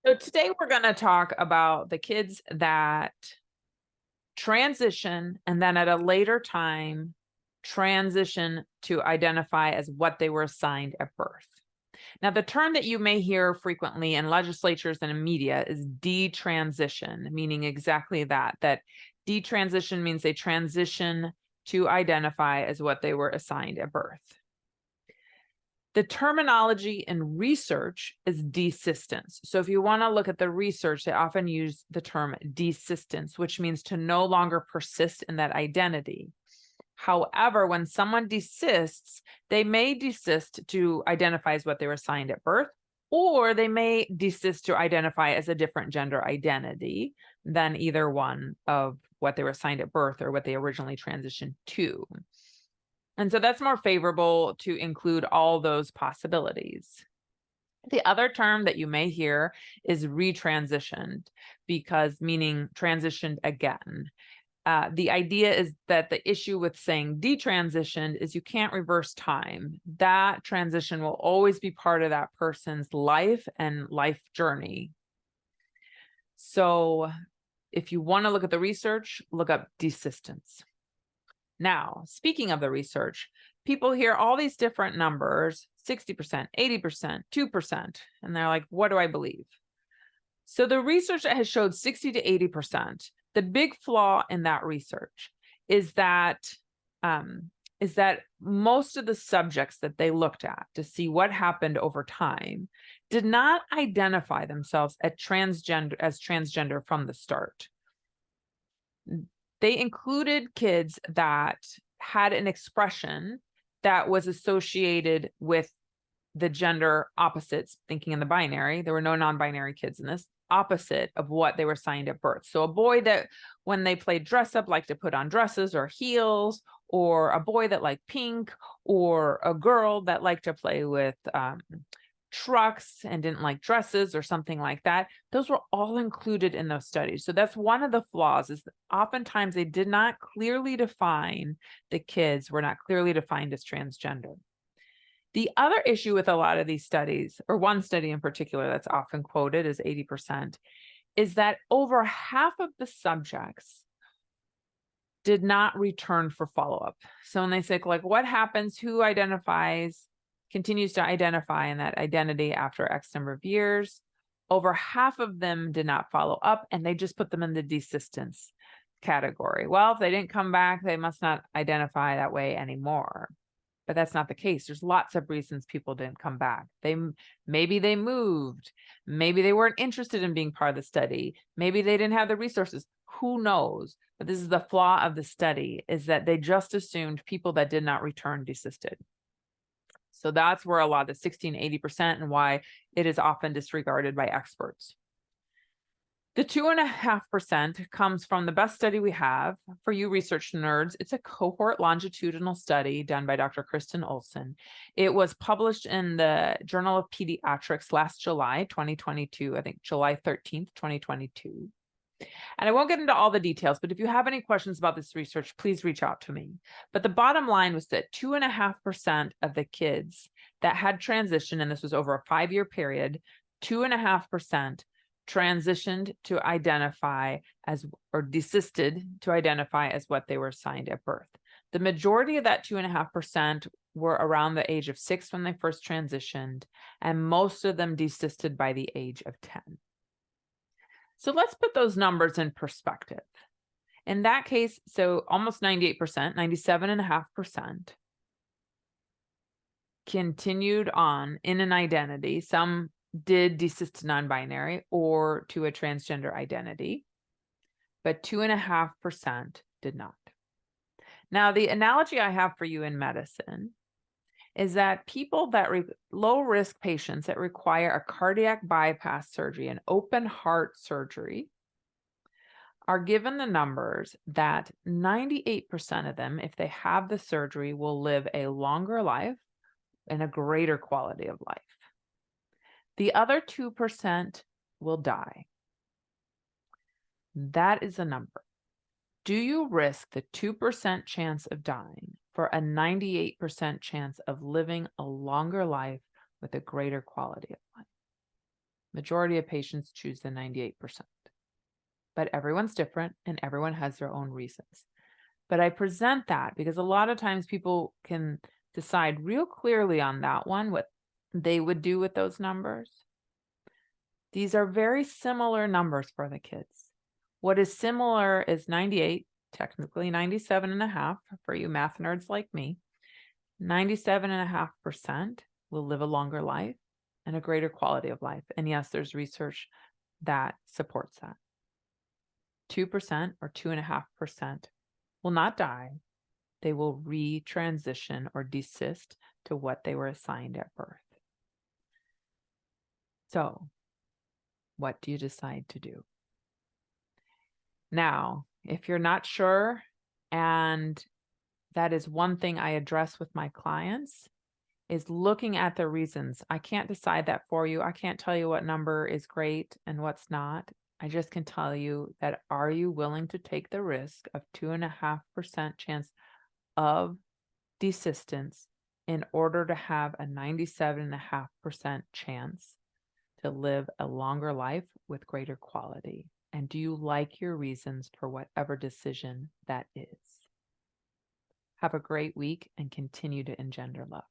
So today we're going to talk about the kids that transition and then at a later time transition to identify as what they were assigned at birth. Now, the term that you may hear frequently in legislatures and in media is detransition, meaning exactly that detransition means they transition to identify as what they were assigned at birth. The terminology in research is desistance. So if you want to look at the research, they often use the term desistance, which means to no longer persist in that identity. However, when someone desists, they may desist to identify as what they were assigned at birth, or they may desist to identify as a different gender identity than either one of what they were assigned at birth or what they originally transitioned to. And so that's more favorable to include all those possibilities. The other term that you may hear is retransitioned, because meaning transitioned again. The idea is that the issue with saying detransitioned is you can't reverse time. That transition will always be part of that person's life and life journey. So if you want to look at the research, look up desistance. Now, speaking of the research, people hear all these different numbers, 60%, 80%, 2%, and they're like, what do I believe? So the research that has showed 60 to 80%, the big flaw in that research is that most of the subjects that they looked at to see what happened over time did not identify themselves as transgender from the start. They included kids that had an expression that was associated with the gender opposites, thinking in the binary. There were no non-binary kids in this, opposite of what they were assigned at birth. So a boy that when they played dress up liked to put on dresses or heels, or a boy that liked pink, or a girl that liked to play with trucks and didn't like dresses or something like that. Those were all included in those studies. So that's one of the flaws, is that oftentimes they did not clearly define, the kids were not clearly defined as transgender. The other issue with a lot of these studies, or one study in particular that's often quoted as 80%, is that over half of the subjects did not return for follow-up. So when they say, like, what happens, who continues to identify in that identity after X number of years, over half of them did not follow up, and they just put them in the desistance category. Well, if they didn't come back, they must not identify that way anymore. But that's not the case. There's lots of reasons people didn't come back. Maybe they moved. Maybe they weren't interested in being part of the study. Maybe they didn't have the resources. Who knows? But this is the flaw of the study, is that they just assumed people that did not return desisted. So that's where a lot of the 16, 80% and why it is often disregarded by experts. The 2.5% comes from the best study we have for you research nerds. It's a cohort longitudinal study done by Dr. Kristen Olson. It was published in the Journal of Pediatrics last July, 2022, I think July 13th, 2022. And I won't get into all the details, but if you have any questions about this research, please reach out to me. But the bottom line was that 2.5% of the kids that had transitioned, and this was over a 5-year period, 2.5% transitioned to identify as, or desisted to identify as what they were assigned at birth. The majority of that 2.5% were around the age of 6 when they first transitioned, and most of them desisted by the age of 10. So let's put those numbers in perspective. In that case, so almost 98%, 97.5% continued on in an identity. Some did desist to non-binary or to a transgender identity, but 2.5% did not. Now, the analogy I have for you in medicine is that people that low-risk patients that require a cardiac bypass surgery, an open heart surgery, are given the numbers that 98% of them, if they have the surgery, will live a longer life and a greater quality of life. The other 2% will die. That is a number. Do you risk the 2% chance of dying for a 98% chance of living a longer life with a greater quality of life? Majority of patients choose the 98%. But everyone's different and everyone has their own reasons. But I present that because a lot of times people can decide real clearly on that one what they would do with those numbers. These are very similar numbers for the kids. What is similar is 98, technically 97.5 for you math nerds like me. 97.5% will live a longer life and a greater quality of life. And yes, there's research that supports that. 2% or 2.5% will not die. They will retransition or desist to what they were assigned at birth. So, what do you decide to do? Now, if you're not sure, and that is one thing I address with my clients, is looking at the reasons. I can't decide that for you. I can't tell you what number is great and what's not. I just can tell you that, are you willing to take the risk of 2.5% chance of desistance in order to have a 97.5% chance to live a longer life with greater quality? And do you like your reasons for whatever decision that is? Have a great week and continue to engender love.